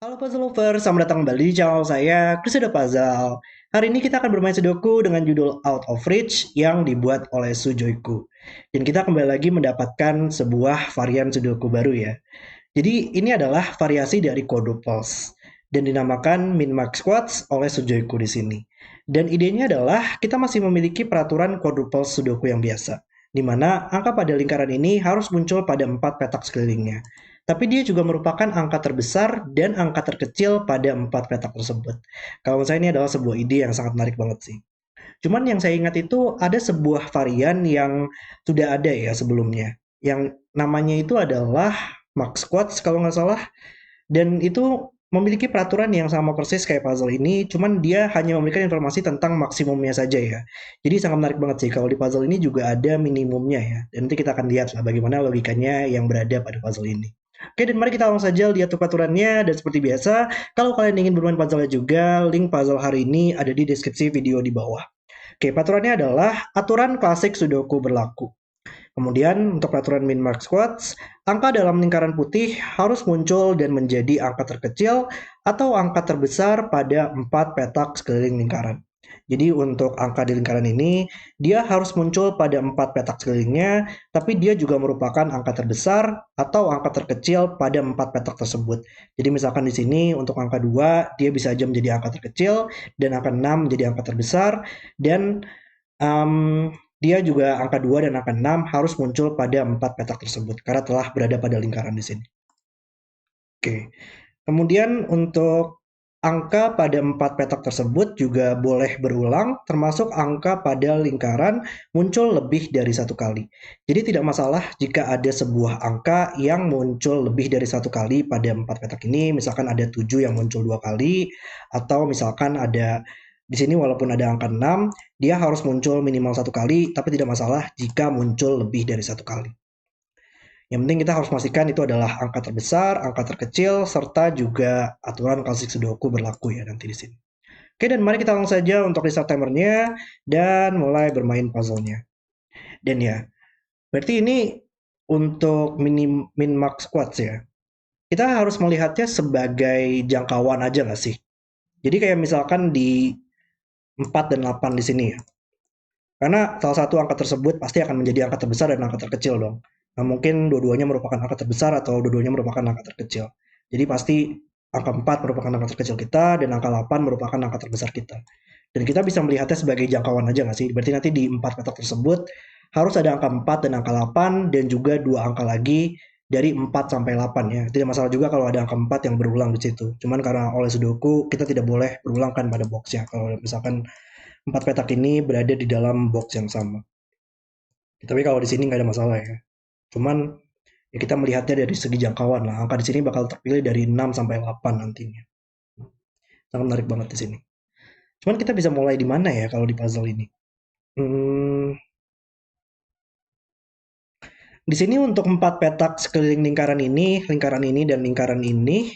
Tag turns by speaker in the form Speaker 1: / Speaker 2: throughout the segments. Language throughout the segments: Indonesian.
Speaker 1: Halo puzzle lovers, selamat datang kembali di channel saya, Crusader Puzzle. Hari ini kita akan bermain Sudoku dengan judul Out of Reach yang dibuat oleh Sujoiku. Dan kita kembali lagi mendapatkan sebuah varian Sudoku baru ya. Jadi ini adalah variasi dari quadruples dan dinamakan min-max squads oleh Sujoiku di sini. Dan idenya adalah kita masih memiliki peraturan quadruples Sudoku yang biasa, di mana angka pada lingkaran ini harus muncul pada 4 petak sekelilingnya. Tapi dia juga merupakan angka terbesar dan angka terkecil pada 4 petak tersebut. Kalau saya ini adalah sebuah ide yang sangat menarik banget sih. Cuman yang saya ingat itu ada sebuah varian yang sudah ada ya sebelumnya. Yang namanya itu adalah Max Squads kalau nggak salah. Dan itu memiliki peraturan yang sama persis kayak puzzle ini, cuman dia hanya memberikan informasi tentang maksimumnya saja ya. Jadi sangat menarik banget sih kalau di puzzle ini juga ada minimumnya ya. Dan nanti kita akan lihat lah bagaimana logikanya yang berada pada puzzle ini. Oke, dan mari kita langsung saja lihat peraturannya. Dan seperti biasa, kalau kalian ingin bermain puzzle juga, link puzzle hari ini ada di deskripsi video di bawah. Oke, peraturannya adalah aturan klasik Sudoku berlaku. Kemudian untuk peraturan min-max squads, angka dalam lingkaran putih harus muncul dan menjadi angka terkecil atau angka terbesar pada 4 petak sekeliling lingkaran. Jadi untuk angka di lingkaran ini, dia harus muncul pada 4 petak sekelilingnya, tapi dia juga merupakan angka terbesar atau angka terkecil pada 4 petak tersebut. Jadi misalkan di sini untuk angka 2, dia bisa aja menjadi angka terkecil, dan angka 6 menjadi angka terbesar, dan dia juga angka 2 dan angka 6 harus muncul pada 4 petak tersebut karena telah berada pada lingkaran di sini. Oke. Kemudian untuk angka pada 4 petak tersebut juga boleh berulang, termasuk angka pada lingkaran muncul lebih dari satu kali. Jadi tidak masalah jika ada sebuah angka yang muncul lebih dari satu kali pada 4 petak ini, misalkan ada 7 yang muncul 2 kali, atau misalkan ada di sini walaupun ada angka 6, dia harus muncul minimal satu kali, tapi tidak masalah jika muncul lebih dari satu kali. Yang penting kita harus pastikan itu adalah angka terbesar, angka terkecil, serta juga aturan klasik Sudoku berlaku ya nanti di sini. Oke, dan mari kita langsung saja untuk restart timernya dan mulai bermain puzzle-nya. Dan ya, berarti ini untuk min max squads ya. Kita harus melihatnya sebagai jangkauan aja nggak sih? Jadi kayak misalkan di 4 dan 8 di sini ya. Karena salah satu angka tersebut pasti akan menjadi angka terbesar dan angka terkecil dong. Nah, mungkin dua-duanya merupakan angka terbesar atau dua-duanya merupakan angka terkecil. Jadi pasti angka 4 merupakan angka terkecil kita dan angka 8 merupakan angka terbesar kita. Dan kita bisa melihatnya sebagai jangkauan aja nggak sih? Berarti nanti di 4 petak tersebut harus ada angka 4 dan angka 8 dan juga dua angka lagi dari 4 sampai 8 ya. Tidak masalah juga kalau ada angka 4 yang berulang di situ. Cuman karena oleh Sudoku kita tidak boleh berulang kan pada boxnya. Kalau misalkan 4 petak ini berada di dalam box yang sama. Tapi kalau di sini nggak ada masalah ya. Cuman ya kita melihatnya dari segi jangkauan lah. Angka di sini bakal terpilih dari 6 sampai 8 nantinya. Sangat menarik banget di sini. Cuman kita bisa mulai di mana ya kalau di puzzle ini? Hmm, di sini untuk 4 petak sekeliling lingkaran ini dan lingkaran ini,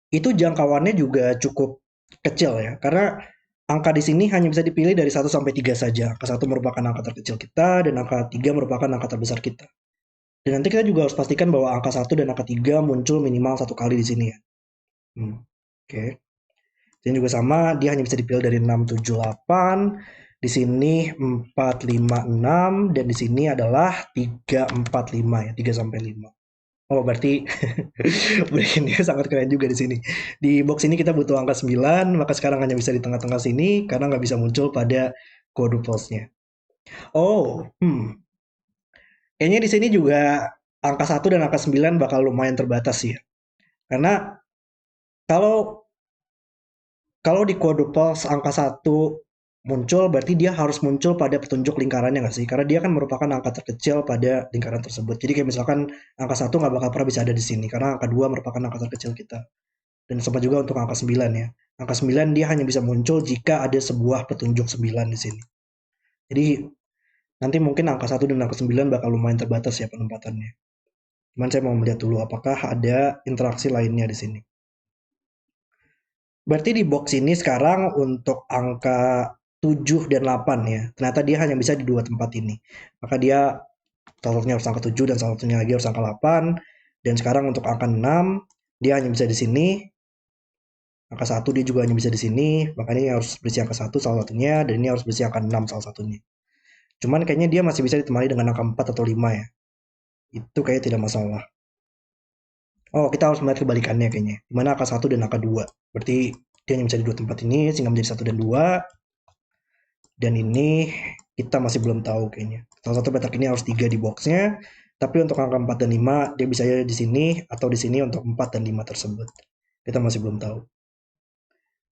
Speaker 1: itu jangkauannya juga cukup kecil ya. Karena angka di sini hanya bisa dipilih dari 1 sampai 3 saja. Angka 1 merupakan angka terkecil kita dan angka 3 merupakan angka terbesar kita. Dan nanti kita juga harus pastikan bahwa angka 1 dan angka 3 muncul minimal satu kali di sini ya. Oke. Ini juga sama, dia hanya bisa dipilih dari 6, 7, 8. Di sini 4, 5, 6. Dan di sini adalah 3, 4, 5 ya. 3 sampai 5. Oh, berarti ini sangat keren juga di sini. Di box ini kita butuh angka 9, maka sekarang hanya bisa di tengah-tengah sini karena nggak bisa muncul pada quadruplesnya. Oh, kayaknya di sini juga angka 1 dan angka 9 bakal lumayan terbatas ya. Karena kalau kalau di quadruples angka 1 muncul, berarti dia harus muncul pada petunjuk lingkarannya nggak sih? Karena dia kan merupakan angka terkecil pada lingkaran tersebut. Jadi kayak misalkan angka 1 nggak bakal pernah bisa ada di sini, karena angka 2 merupakan angka terkecil kita. Dan sama juga untuk angka 9 ya. Angka 9 dia hanya bisa muncul jika ada sebuah petunjuk 9 di sini. Jadi nanti mungkin angka 1 dan angka 9 bakal lumayan terbatas ya penempatannya. Cuman saya mau melihat dulu apakah ada interaksi lainnya di sini. Berarti di box ini sekarang untuk angka 7 dan 8 ya. Ternyata dia hanya bisa di dua tempat ini. Maka dia salah satunya harus angka 7 dan salah satunya lagi harus angka 8. Dan sekarang untuk angka 6 dia hanya bisa di sini. Angka 1 dia juga hanya bisa di sini, makanya ini harus berisi angka 1 salah satunya, dan ini harus berisi angka 6 salah satunya. Cuman kayaknya dia masih bisa ditemani dengan angka 4 atau 5 ya. Itu kayaknya tidak masalah. Oh, kita harus melihat kebalikannya kayaknya. Dimana angka 1 dan angka 2. Berarti dia hanya bisa di dua tempat ini, sehingga menjadi 1 dan 2. Dan ini kita masih belum tahu kayaknya. Salah satu petak ini harus 3 di boxnya. Tapi untuk angka 4 dan 5, dia bisa ada di sini atau di sini untuk 4 dan 5 tersebut. Kita masih belum tahu.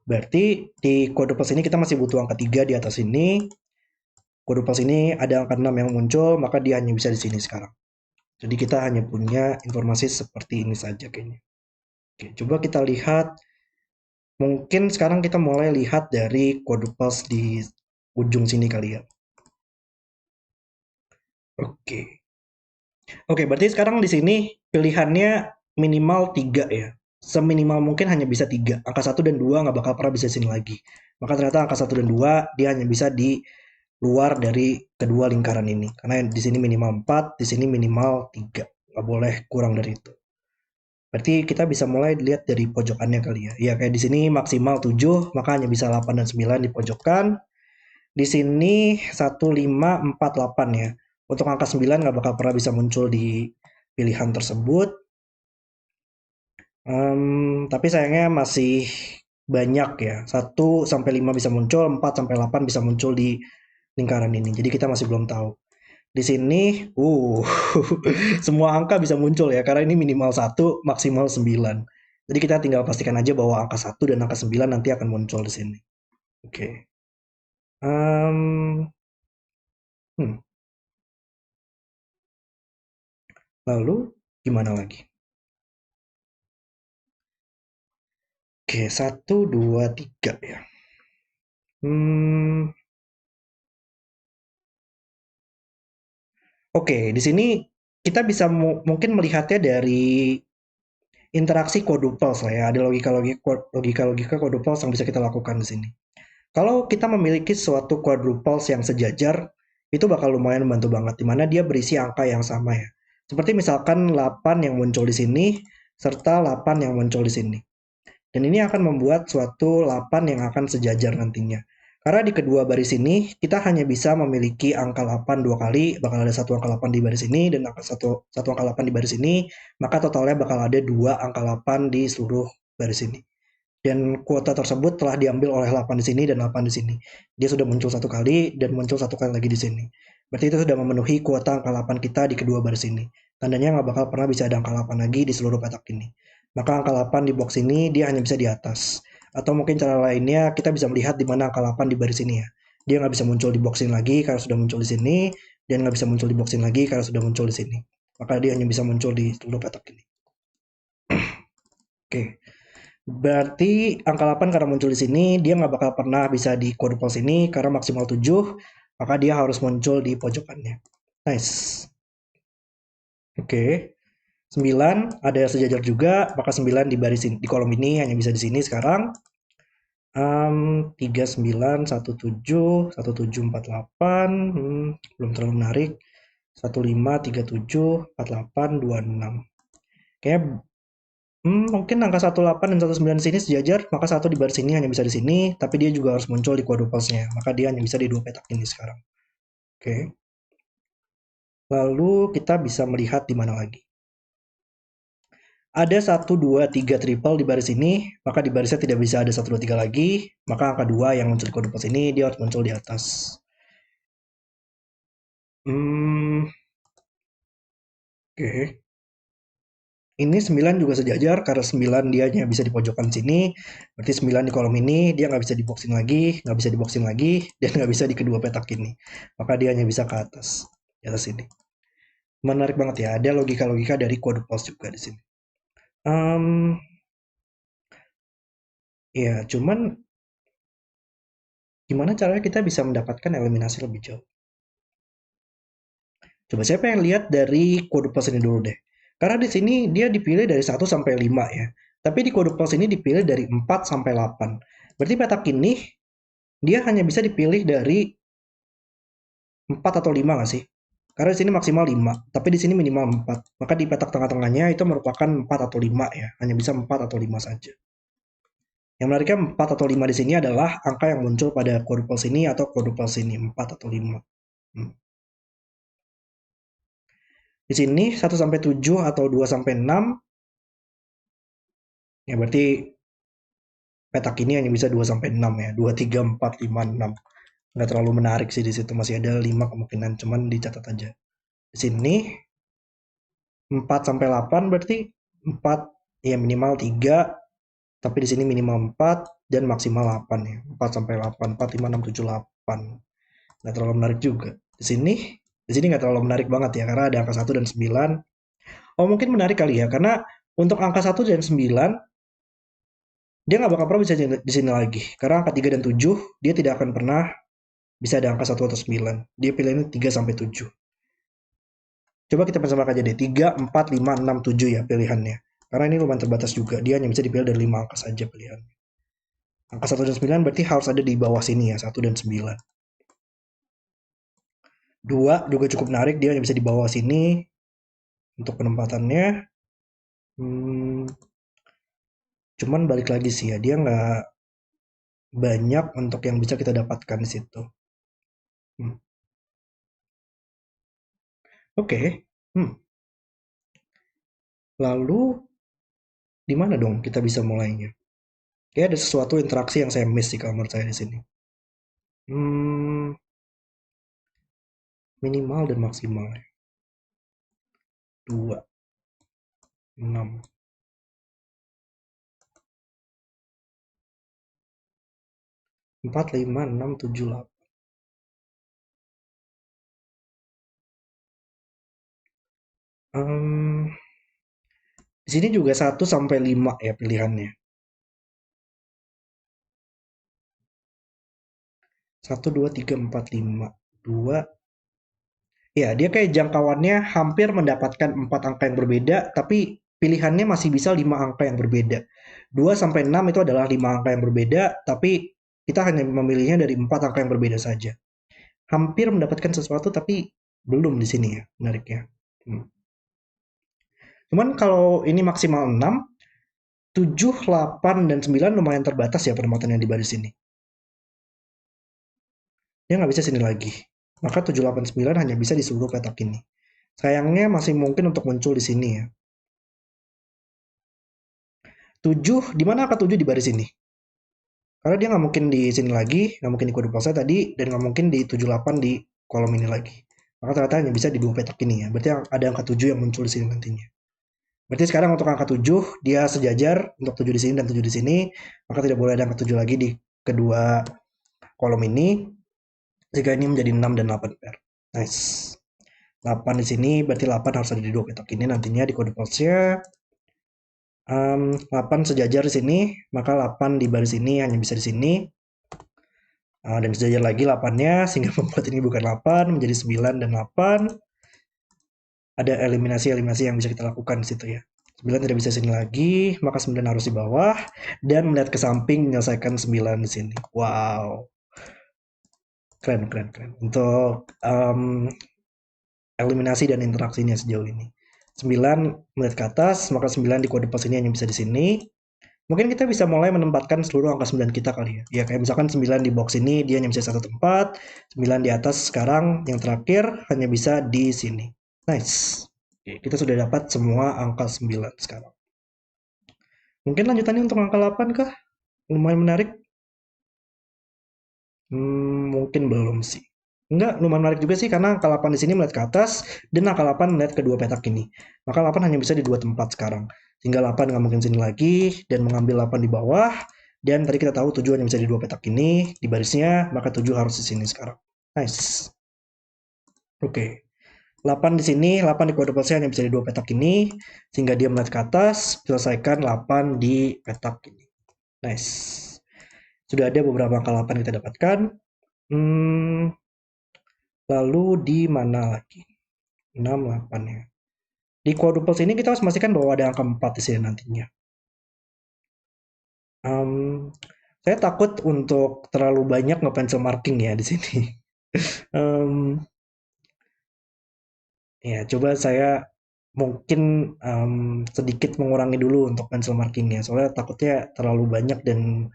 Speaker 1: Berarti di quadruples ini kita masih butuh angka 3 di atas ini. Quadruples ini ada angka 6 yang muncul, maka dia hanya bisa di sini sekarang. Jadi kita hanya punya informasi seperti ini saja kayaknya. Oke, coba kita lihat. Mungkin sekarang kita mulai lihat dari quadruples di ujung sini kali ya. Oke. Oke, berarti sekarang di sini pilihannya minimal 3 ya. Seminimal mungkin hanya bisa 3. Angka 1 dan 2 nggak bakal pernah bisa di sini lagi. Maka ternyata angka 1 dan 2 dia hanya bisa di luar dari kedua lingkaran ini. Karena di sini minimal 4, di sini minimal 3. Nggak boleh kurang dari itu. Berarti kita bisa mulai lihat dari pojokannya kali ya. Ya kayak di sini maksimal 7, maka hanya bisa 8 dan 9 di pojokan. Di sini 1, 5, 4, 8 ya. Untuk angka 9 nggak bakal pernah bisa muncul di pilihan tersebut. Tapi sayangnya masih banyak ya. 1 sampai 5 bisa muncul, 4 sampai 8 bisa muncul di lingkaran ini. Jadi kita masih belum tahu. Di sini, semua angka bisa muncul ya, karena ini minimal 1, maksimal 9. Jadi kita tinggal pastikan aja bahwa angka 1 dan angka 9 nanti akan muncul di sini. Oke. Um, Lalu, gimana lagi? Oke, 1, 2, 3 ya. Oke, di sini kita bisa mungkin melihatnya dari interaksi quadruples lah ya. Ada logika-logika quadruples yang bisa kita lakukan di sini. Kalau kita memiliki suatu quadruples yang sejajar, itu bakal lumayan membantu banget, di mana dia berisi angka yang sama ya. Seperti misalkan 8 yang muncul di sini, serta 8 yang muncul di sini. Dan ini akan membuat suatu 8 yang akan sejajar nantinya. Karena di kedua baris ini, kita hanya bisa memiliki angka 8 dua kali, bakal ada satu angka 8 di baris ini, dan satu angka 8 di baris ini, maka totalnya bakal ada dua angka 8 di seluruh baris ini. Dan kuota tersebut telah diambil oleh 8 di sini dan 8 di sini. Dia sudah muncul satu kali dan muncul satu kali lagi di sini. Berarti itu sudah memenuhi kuota angka 8 kita di kedua baris ini. Tandanya nggak bakal pernah bisa ada angka 8 lagi di seluruh petak ini. Maka angka 8 di box ini dia hanya bisa di atas. Atau mungkin cara lainnya kita bisa melihat di mana angka 8 di baris ini ya. Dia nggak bisa muncul di box ini lagi karena sudah muncul di sini. Dan nggak bisa muncul di box ini lagi karena sudah muncul di sini. Maka dia hanya bisa muncul di seluruh petak ini. Oke. Berarti angka 8 karena muncul di sini, dia nggak bakal pernah bisa di quadruples ini karena maksimal 7, maka dia harus muncul di pojokannya. Nice. Oke. 9 ada sejajar juga, maka 9 di baris di kolom ini hanya bisa di sini sekarang. 39, 17, 1748, belum terlalu menarik. 15, 37, 48, 26. Kayaknya mungkin angka 18 dan 19 di sini sejajar, maka 1 di baris ini hanya bisa di sini, tapi dia juga harus muncul di quadruplesnya, maka dia hanya bisa di dua petak ini sekarang. Oke. Lalu kita bisa melihat di mana lagi. Ada 1, 2, 3 triple di baris ini, maka di barisnya tidak bisa ada 1, 2, 3 lagi, maka angka 2 yang muncul di quadruples ini, dia harus muncul di atas. Oke. Ini 9 juga sejajar, karena 9 dia hanya bisa di pojokan sini, berarti 9 di kolom ini, dia nggak bisa diboxing lagi, nggak bisa diboxing lagi, dan nggak bisa di kedua petak ini. Maka dia hanya bisa ke atas, di atas ini. Menarik banget ya, ada logika-logika dari quadruples juga di sini. Ya, cuman gimana caranya kita bisa mendapatkan eliminasi lebih jauh? Coba saya pengen lihat dari quadruples ini dulu deh. Karena di sini dia dipilih dari 1 sampai 5 ya. Tapi di quadruples ini dipilih dari 4 sampai 8. Berarti petak ini dia hanya bisa dipilih dari 4 atau 5 nggak sih? Karena di sini maksimal 5, tapi di sini minimal 4. Maka di petak tengah-tengahnya itu merupakan 4 atau 5 ya. Hanya bisa 4 atau 5 saja. Yang menariknya 4 atau 5 di sini adalah angka yang muncul pada quadruple sini atau quadruple sini, 4 atau 5. Di sini 1 sampai 7 atau 2 sampai 6, ya berarti petak ini hanya bisa 2 sampai 6 ya. 2, 3, 4, 5, 6. Nggak terlalu menarik sih di situ, masih ada 5 kemungkinan, cuman dicatat aja. Di sini 4 sampai 8 berarti 4 ya minimal 3, tapi di sini minimal 4 dan maksimal 8 ya. 4 sampai 8, 4, 5, 6, 7, 8. Nggak terlalu menarik juga. Di sini nggak terlalu menarik banget ya, karena ada angka 1 dan 9. Oh, mungkin menarik kali ya, karena untuk angka 1 dan 9, dia nggak bakal pernah bisa di sini lagi. Karena angka 3 dan 7, dia tidak akan pernah bisa ada angka 1 atau 9. Dia pilihnya 3 sampai 7. Coba kita persamakan aja deh, 3, 4, 5, 6, 7 ya pilihannya. Karena ini lumayan terbatas juga, dia hanya bisa dipilih dari 5 angka saja pilihan. Angka 1 dan 9 berarti harus ada di bawah sini ya, 1 dan 9. 2 juga cukup menarik, dia hanya bisa di bawah sini untuk penempatannya. Cuman balik lagi sih ya, dia nggak banyak untuk yang bisa kita dapatkan di situ. Hmm. Oke. Hmm. Lalu di mana dong kita bisa mulainya? Kayak ada sesuatu interaksi yang saya miss sih kalau menurut saya di sini. Hmm, minimal dan maksimal. 2, 6. 4, 5, 6, 7, 8. Di sini juga 1 sampai 5 ya pilihannya. 1, 2, 3, 4, 5. 2. Ya, dia kayak jangkauannya hampir mendapatkan 4 angka yang berbeda, tapi pilihannya masih bisa 5 angka yang berbeda. 2 sampai 6 itu adalah 5 angka yang berbeda, tapi kita hanya memilihnya dari 4 angka yang berbeda saja. Hampir mendapatkan sesuatu, tapi belum di sini ya, menariknya. Cuman kalau ini maksimal 6, 7, 8, dan 9 lumayan terbatas ya penempatannya di baris ini. Dia nggak bisa sini lagi. Maka 7, 8, 9 hanya bisa di seluruh petak ini. Sayangnya masih mungkin untuk muncul di sini ya. 7, di mana angka 7 di baris ini? Karena dia nggak mungkin di sini lagi, nggak mungkin di quadruple saya tadi, dan nggak mungkin di 7, 8 di kolom ini lagi. Maka ternyata hanya bisa di dua petak ini ya. Berarti ada angka 7 yang muncul di sini nantinya. Berarti sekarang untuk angka 7, dia sejajar untuk 7 di sini dan 7 di sini, maka tidak boleh ada angka 7 lagi di kedua kolom ini, jika ini menjadi 6 dan 8 pair. Nice. 8 di sini, berarti 8 harus ada di dua petak ini nantinya di kode pulse-nya. 8 sejajar di sini, maka 8 di baris ini hanya bisa di sini. Dan sejajar lagi 8-nya, sehingga membuat ini bukan 8, menjadi 9 dan 8. Ada eliminasi-eliminasi yang bisa kita lakukan di situ ya. 9 tidak bisa sini lagi, maka 9 harus di bawah, dan melihat ke samping menyelesaikan 9 di sini. Wow. Keren, keren, keren. Untuk eliminasi dan interaksinya sejauh ini. 9 melihat ke atas, maka 9 di kode pos ini hanya bisa di sini. Mungkin kita bisa mulai menempatkan seluruh angka 9 kita kali ya. Ya kayak misalkan 9 di box ini dia hanya bisa satu tempat, 9 di atas sekarang yang terakhir hanya bisa di sini. Nice. Oke, kita sudah dapat semua angka 9 sekarang. Mungkin lanjutannya untuk angka 8 kah? Lumayan menarik. Mungkin belum sih. Enggak, lumayan menarik juga sih karena angka 8 di sini melihat ke atas dan angka 8 melihat kedua petak ini. Maka 8 hanya bisa di dua tempat sekarang. Sehingga 8 nggak mungkin sini lagi dan mengambil 8 di bawah. Dan tadi kita tahu 7 hanya bisa di dua petak ini di barisnya, maka 7 harus di sini sekarang. Nice. Oke. 8 di sini, 8 di quadruple hanya bisa di dua petak ini sehingga dia melihat ke atas, selesaikan 8 di petak ini. Nice. Sudah ada beberapa angka 8 kita dapatkan. Lalu di mana lagi? 6, 8 ya. Di quadruple ini kita harus memastikan bahwa ada angka 4 di sini nantinya. Saya takut untuk terlalu banyak nge-pencil marking ya di sini. Ya, coba saya mungkin sedikit mengurangi dulu untuk pencil markingnya, soalnya takutnya terlalu banyak dan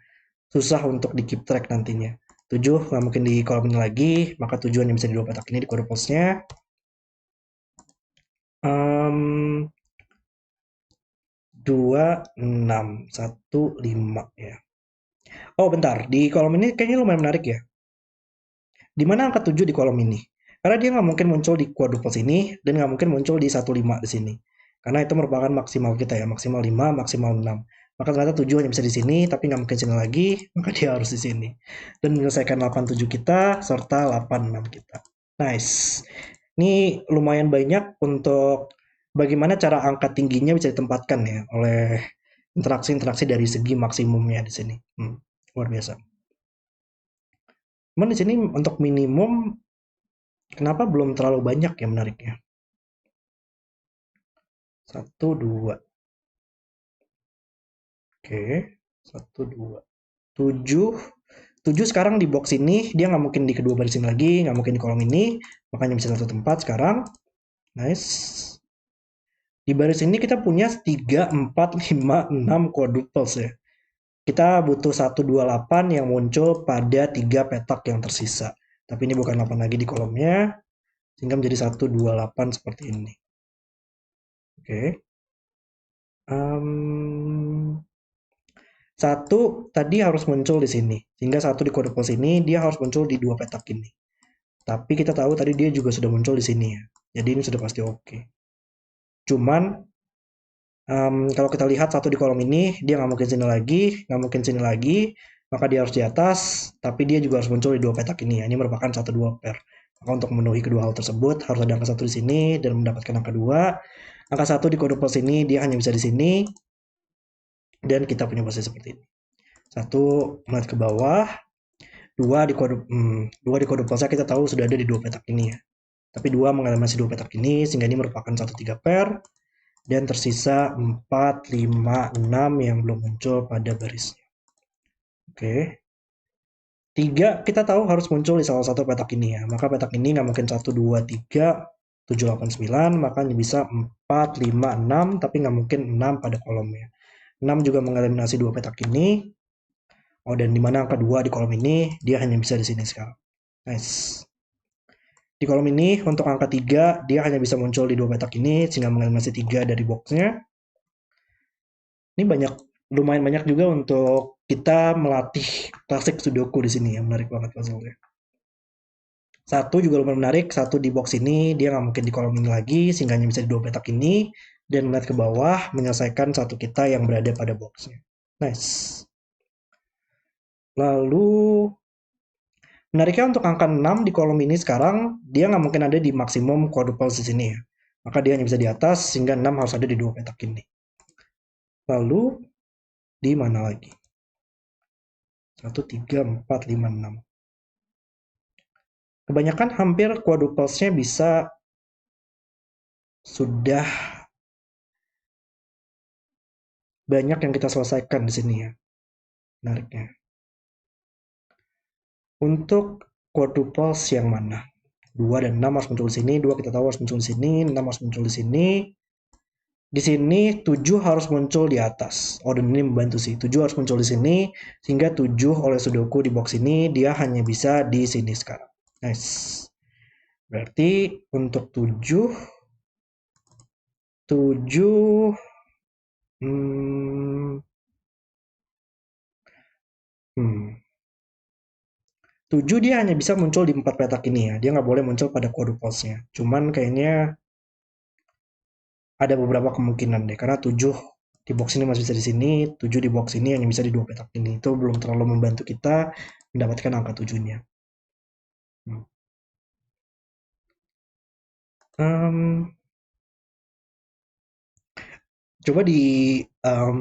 Speaker 1: susah untuk di keep track nantinya. 7 nggak mungkin di kolom ini lagi, maka tujuan yang bisa di dua petak ini di kode pos-nya. Um, 2, 6, 1, 5 ya. Oh bentar, di kolom ini kayaknya lumayan menarik ya. Di mana angka 7 di kolom ini? Karena dia nggak mungkin muncul di quadruple sini, dan nggak mungkin muncul di 15 di sini. Karena itu merupakan maksimal kita ya, maksimal 5, maksimal 6. Maka ternyata 7 hanya bisa di sini, tapi nggak mungkin sini lagi, maka dia harus di sini. Dan menyelesaikan 87 kita, serta 86 kita. Nice. Ini lumayan banyak untuk bagaimana cara angka tingginya bisa ditempatkan ya oleh interaksi-interaksi dari segi maksimumnya di sini. Luar biasa. Cuman di sini untuk minimum kenapa belum terlalu banyak ya menariknya? Satu, dua. Oke. Satu, dua. Tujuh. Tujuh sekarang di box ini, dia nggak mungkin di kedua baris ini lagi, nggak mungkin di kolom ini, makanya bisa satu tempat sekarang. Nice. Di baris ini kita punya 3, 4, 5, 6 quadruples ya. Kita butuh 128 yang muncul pada 3 petak yang tersisa. Tapi ini bukan 8 lagi di kolomnya, sehingga menjadi 128 seperti ini. Oke. Um, Satu tadi harus muncul di sini, sehingga satu di kode pos ini dia harus muncul di dua petak ini. Tapi kita tahu tadi dia juga sudah muncul di sini ya, jadi ini sudah pasti oke. Cuman kalau kita lihat satu di kolom ini dia nggak mungkin sini lagi, nggak mungkin sini lagi, maka dia harus di atas. Tapi dia juga harus muncul di dua petak ini ya. Ini merupakan satu dua pair. Maka untuk memenuhi kedua hal tersebut harus ada angka satu di sini dan mendapatkan angka dua. Angka satu di kode pos ini dia hanya bisa di sini dan kita punya posisi seperti ini. Satu melihat ke bawah, dua di kode pulsa kita tahu sudah ada di dua petak ini ya. Tapi dua mengalami masih dua petak ini sehingga ini merupakan satu tiga pair dan tersisa 4, 5, 6 yang belum muncul pada barisnya. Oke. Tiga kita tahu harus muncul di salah satu petak ini ya. Maka petak ini nggak mungkin 1, 2, 3, 7, 8, 9. Maka bisa 4, 5, 6. Tapi nggak mungkin 6 pada kolomnya. 6 juga mengeliminasi dua petak ini. Oh, dan di mana angka 2 di kolom ini, dia hanya bisa di sini sekarang. Nice. Di kolom ini, untuk angka 3, dia hanya bisa muncul di dua petak ini, sehingga mengeliminasi 3 dari boxnya. Ini lumayan banyak juga untuk kita melatih klasik Sudoku di sini ya, menarik banget puzzle-nya. Satu juga lumayan menarik, satu di box ini, dia nggak mungkin di kolom ini lagi, sehingga hanya bisa di dua petak ini, dan melihat ke bawah, menyelesaikan satu kita yang berada pada boxnya. Nice. Lalu, menariknya untuk angka 6 di kolom ini sekarang, dia nggak mungkin ada di maksimum quadruple di sini ya. Maka dia hanya bisa di atas, sehingga 6 harus ada di dua petak ini. Lalu, di mana lagi? 1, 3, 4, 5, 6. Kebanyakan hampir quadruplesnya bisa sudah banyak yang kita selesaikan di sini ya. Menariknya. Untuk quadruples yang mana? 2 dan 6 harus muncul di sini, 2 kita tahu harus muncul di sini, 6 harus muncul di sini. Di sini 7 harus muncul di atas. Oh, dan ini membantu sih. 7 harus muncul di sini, sehingga 7 oleh Sudoku di box ini, dia hanya bisa di sini sekarang. Nice. Berarti untuk 7, 7, hmm, 7 dia hanya bisa muncul di 4 petak ini ya. Dia nggak boleh muncul pada quadruplesnya. Cuman kayaknya ada beberapa kemungkinan deh. Karena 7 di box ini masih bisa di sini. 7 di box ini hanya bisa di 2 petak ini. Itu belum terlalu membantu kita mendapatkan angka 7-nya. Hmm. Um, Coba di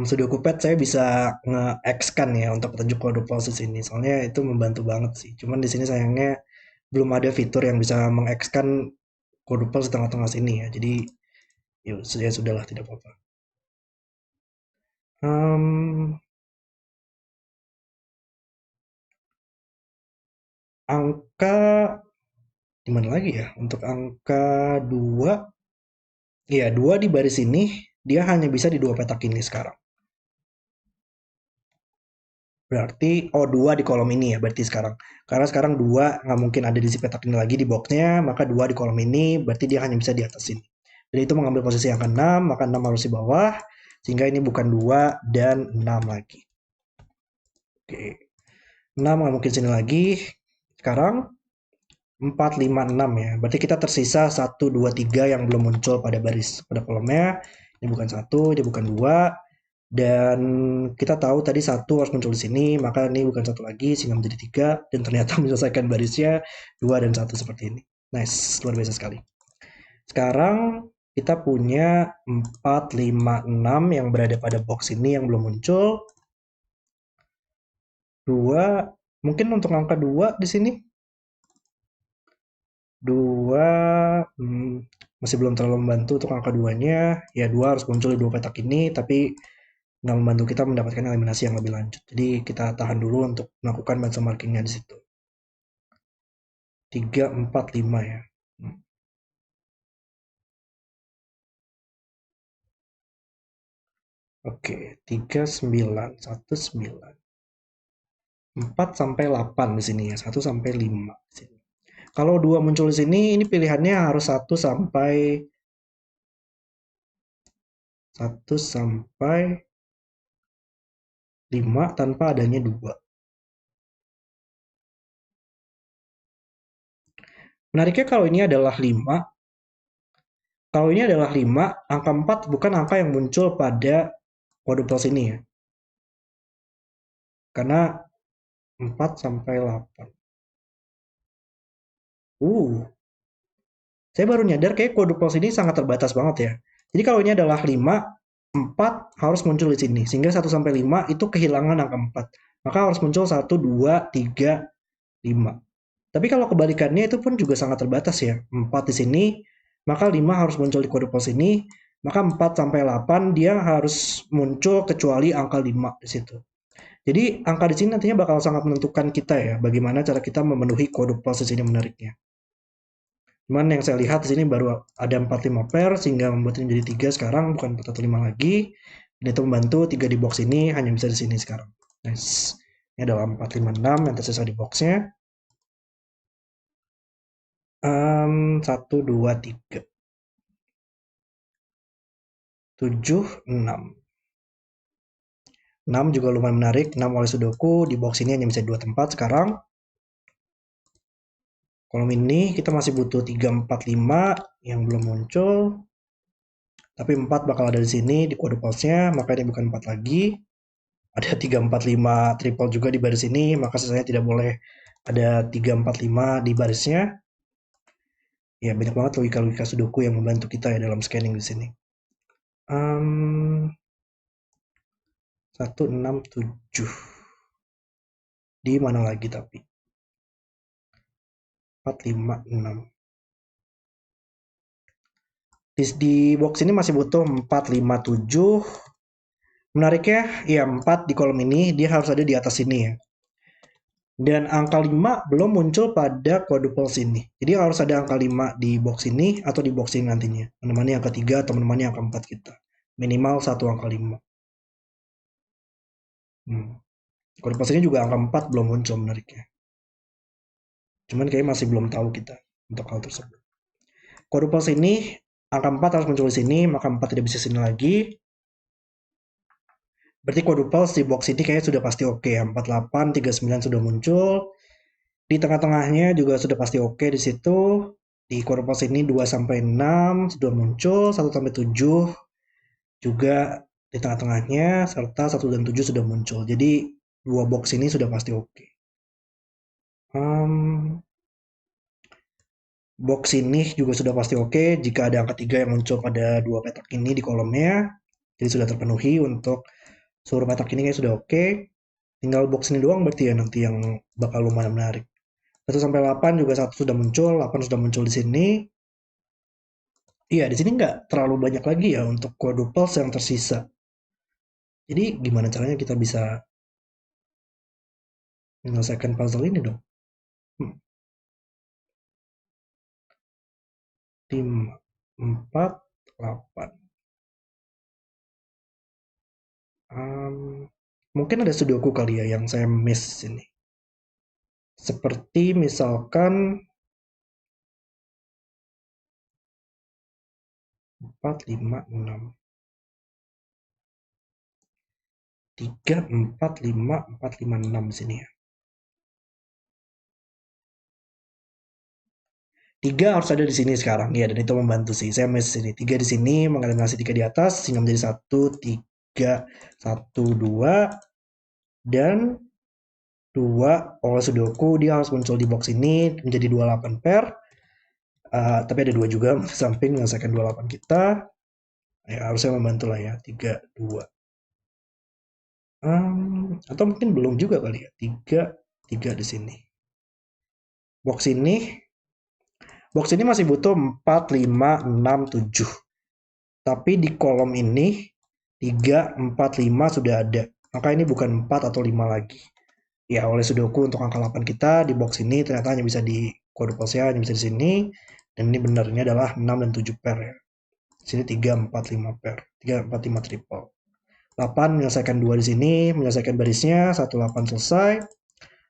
Speaker 1: Sudoku Pad saya bisa nge-X kan ya untuk petunjuk quadruple ini. Soalnya itu membantu banget sih. Cuman di sini sayangnya belum ada fitur yang bisa meng-X kan quadruple setengah-tengah sini ya. Jadi ya sudahlah, tidak apa-apa. Um, Angka di mana lagi ya? Untuk angka 2 Iya, 2 di baris ini, dia hanya bisa di dua petak ini sekarang. Berarti, oh 2 di kolom ini ya berarti sekarang. Karena sekarang 2 nggak mungkin ada di si petak ini lagi di boxnya, maka 2 di kolom ini berarti dia hanya bisa di atas ini. Jadi itu mengambil posisi angka 6, maka 6 harus di bawah, sehingga ini bukan 2 dan 6 lagi. Oke, 6 nggak mungkin sini lagi. Sekarang 4, 5, 6 ya. Berarti kita tersisa 1, 2, 3 yang belum muncul pada baris, pada kolomnya. Ini bukan 1, ini bukan 2. Dan kita tahu tadi 1 harus muncul di sini, maka ini bukan 1 lagi, sehingga menjadi 3. Dan ternyata menyelesaikan barisnya 2 dan 1 seperti ini. Nice, luar biasa sekali. Sekarang kita punya 4, 5, 6 yang berada pada box ini yang belum muncul. 2, mungkin untuk angka 2 di sini. 2 masih belum terlalu membantu untuk angka 2-nya. Ya 2 harus muncul di dua petak ini, tapi nggak membantu kita mendapatkan eliminasi yang lebih lanjut. Jadi kita tahan dulu untuk melakukan benchmarkingnya di situ. 3, 4, 5 ya. Oke, 3, 9, 1, 9. 4 sampai 8 di sini ya, 1 sampai 5 di sini. Kalau 2 muncul di sini, ini pilihannya harus 1 sampai 5 tanpa adanya 2. Menariknya kalau ini adalah 5, kalau ini adalah 5, angka 4 bukan angka yang muncul pada quadruple sini ya. Karena 4 sampai 8. Saya baru nyadar kayak quadruple sini sangat terbatas banget ya. Jadi kalau ini adalah 5, 4 harus muncul di sini. Sehingga 1 sampai 5 itu kehilangan angka 4. Maka harus muncul 1, 2, 3, 5. Tapi kalau kebalikannya itu pun juga sangat terbatas ya. 4 di sini, maka 5 harus muncul di quadruple sini, maka 4 sampai 8 dia harus muncul kecuali angka 5 di situ. Jadi angka di sini nantinya bakal sangat menentukan kita ya, bagaimana cara kita memenuhi quadruple di sini menariknya. Cuman yang saya lihat di sini baru ada 45 pair sehingga membuat ini jadi 3 sekarang bukan 415 lagi. Dan itu membantu 3 di box ini hanya bisa di sini sekarang. Nice. Ini adalah 456 yang tersisa di boxnya. 1, 2, 3. 7, 6. 6 juga lumayan menarik. 6 oleh Sudoku. Di box ini hanya bisa 2 tempat sekarang. Kolom ini kita masih butuh 3, 4, 5 yang belum muncul. Tapi 4 bakal ada di sini di quadruple-nya, maka ini bukan 4 lagi. Ada 3, 4, 5 triple juga di baris ini, maka sisanya tidak boleh ada 3, 4, 5 di barisnya. Ya, banyak banget logika-logika Sudoku yang membantu kita ya dalam scanning di sini. 1, 6, 7. Di mana lagi tapi? 4, 5, 6. Di box ini masih butuh 4, 5, 7. Menariknya, ya 4 di kolom ini, dia harus ada di atas ini ya. Dan angka 5 belum muncul pada quadruple sini. Jadi harus ada angka 5 di box ini atau di box ini nantinya. Menemani angka 3 atau menemani angka 4 kita. Minimal 1 angka 5. Quadruple sini juga angka 4 belum muncul menariknya. Cuman kayaknya masih belum tahu kita untuk hal tersebut. Quadruple sini angka 4 harus muncul di sini, maka 4 tidak bisa sini lagi. Berarti quadruple di box ini kayaknya sudah pasti oke ya. 48, 39 sudah muncul. Di tengah-tengahnya juga sudah pasti oke di situ. Di quadruple ini 2 sampai 6 sudah muncul, 1 sampai 7 juga di tengah-tengahnya serta 1 dan 7 sudah muncul. Jadi dua box ini sudah pasti oke. Box ini juga sudah pasti oke jika ada angka 3 yang muncul pada dua petak ini di kolomnya. Jadi sudah terpenuhi untuk seluruh petak ini kayak sudah oke. Tinggal box ini doang berarti ya nanti yang bakal lumayan menarik. 1 sampai 8 juga 1 sudah muncul, 8 sudah muncul di sini. Iya, di sini nggak terlalu banyak lagi ya untuk quadruples yang tersisa. Jadi gimana caranya kita bisa menyelesaikan puzzle ini dong? 5, 4, 8. Mungkin ada sudoku kali ya yang saya miss ini. Seperti misalkan 4, 5, 6. 3, 4, 5, 4, 5, 6 sini ya. 3 harus ada di sini sekarang ya, dan itu membantu sih. Saya miss sini. 3 di sini mengeliminasi 3 di atas sehingga menjadi 1, 3, 1, 2 dan 2 oleh sudoku dia harus muncul di box ini menjadi 28 pair. Tapi ada 2 juga di samping menyelesaikan 28 kita. Ya, harusnya membantu lah ya. 3, 2. Atau mungkin belum juga kali ya. 3, 3 di sini. Box ini masih butuh 4, 5, 6, 7. Tapi di kolom ini 3, 4, 5 sudah ada. Maka ini bukan 4 atau 5 lagi. Ya, oleh sudoku untuk angka 8 kita di box ini ternyata hanya bisa di quadruple ya, hanya bisa di sini. Dan ini benar, ini adalah 6 dan 7 pair ya. Di sini 3, 4, 5 pair. 3, 4, 5 triple. 8 menyelesaikan 2 di sini, menyelesaikan barisnya, 1, 8 selesai.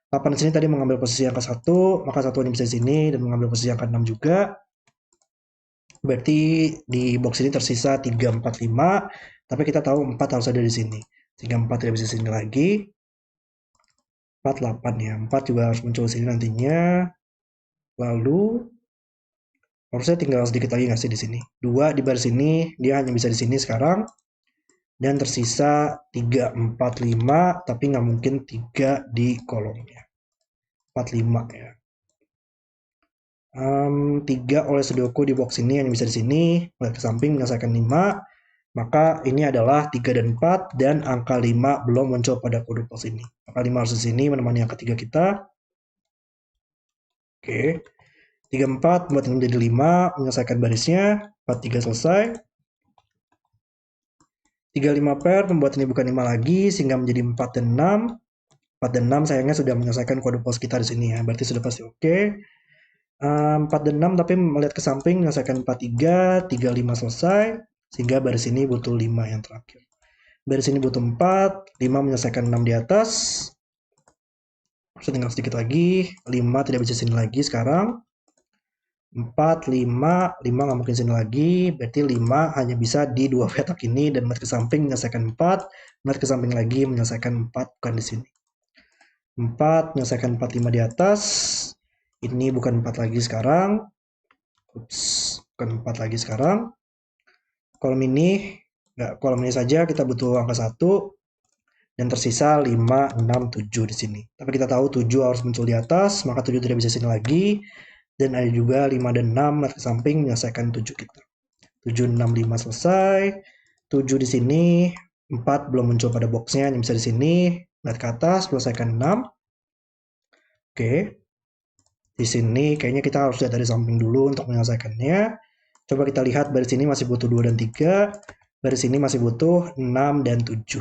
Speaker 1: 8 di sini tadi mengambil posisi angka 1, maka 1 ini bisa di sini dan mengambil posisi angka 6 juga. Berarti di box ini tersisa 3, 4, 5, tapi kita tahu 4 harus ada di sini. Sehingga 4 tidak bisa di sini lagi. 4, 8 ya. 4 juga harus muncul di sini nantinya. Lalu harusnya tinggal sedikit lagi nggak sih di sini. 2 di baris ini, dia hanya bisa di sini sekarang. Dan tersisa 3, 4, 5, tapi nggak mungkin 3 di kolomnya. 4, 5 ya. 3 oleh sudoku di box ini hanya bisa di sini, melihat ke samping menyelesaikan 5, maka ini adalah 3 dan 4, dan angka 5 belum muncul pada quadruple ini. Angka 5 harus di sini menemani angka 3 kita. Oke, 3, 4 membuat ini menjadi 5, menyelesaikan barisnya, 4, 3 selesai. 3, 5 pair membuat ini bukan 5 lagi, sehingga menjadi 4 dan 6. 4 dan 6 sayangnya sudah menyelesaikan quadruple kita di sini ya, berarti sudah pasti oke. 4 dan 6 tapi melihat ke samping menyelesaikan 4, 3, 3, 5 selesai, sehingga baris ini butuh 5 yang terakhir. Baris ini butuh 4, 5 menyelesaikan 6 di atas. Harusnya tinggal sedikit lagi, 5 tidak bisa sini lagi sekarang. 4, 5, 5 nggak mungkin sini lagi, berarti 5 hanya bisa di dua petak ini dan melihat ke samping menyelesaikan 4, melihat ke samping lagi menyelesaikan 4, bukan di sini. 4 menyelesaikan 4, 5 di atas. Ini bukan 4 lagi sekarang. Bukan 4 lagi sekarang. Kolom ini, enggak, kolom ini saja kita butuh angka 1. Dan tersisa 5, 6, 7 di sini. Tapi kita tahu 7 harus muncul di atas, maka 7 tidak bisa sini lagi. Dan ada juga 5 dan 6 ke samping menyelesaikan 7 kita. 7, 6, 5 selesai. 7 di sini, 4 belum muncul pada boxnya, hanya bisa di sini. Lihat ke atas, selesaikan 6. Oke. Di sini kayaknya kita harus lihat dari samping dulu untuk menyelesaikannya. Coba kita lihat baris ini masih butuh 2 dan 3. Baris ini masih butuh 6 dan 7.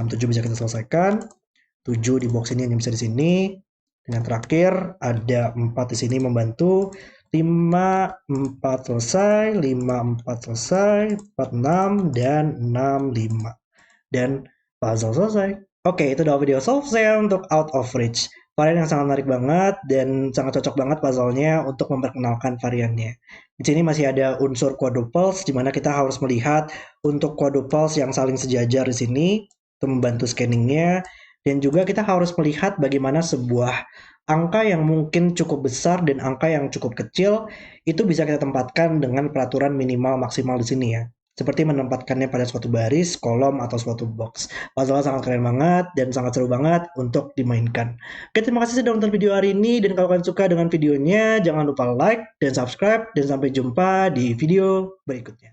Speaker 1: 6, 7 bisa kita selesaikan. 7 di box ini hanya bisa di sini. Dan yang terakhir ada 4 di sini membantu. 5, 4 selesai, 5, 4 selesai, 4, 6, dan 6, 5. Dan puzzle selesai. Oke, itu adalah video solve saya untuk Out of Reach. Varian yang sangat menarik banget dan sangat cocok banget puzzle-nya untuk memperkenalkan variannya. Di sini masih ada unsur quadruples, di mana kita harus melihat untuk quadruples yang saling sejajar di sini untuk membantu scanningnya. Dan juga kita harus melihat bagaimana sebuah angka yang mungkin cukup besar dan angka yang cukup kecil itu bisa kita tempatkan dengan peraturan minimal maksimal di sini ya. Seperti menempatkannya pada suatu baris, kolom, atau suatu box. Puzzle sangat keren banget dan sangat seru banget untuk dimainkan. Oke, terima kasih sudah nonton video hari ini. Dan kalau kalian suka dengan videonya, jangan lupa like dan subscribe. Dan sampai jumpa di video berikutnya.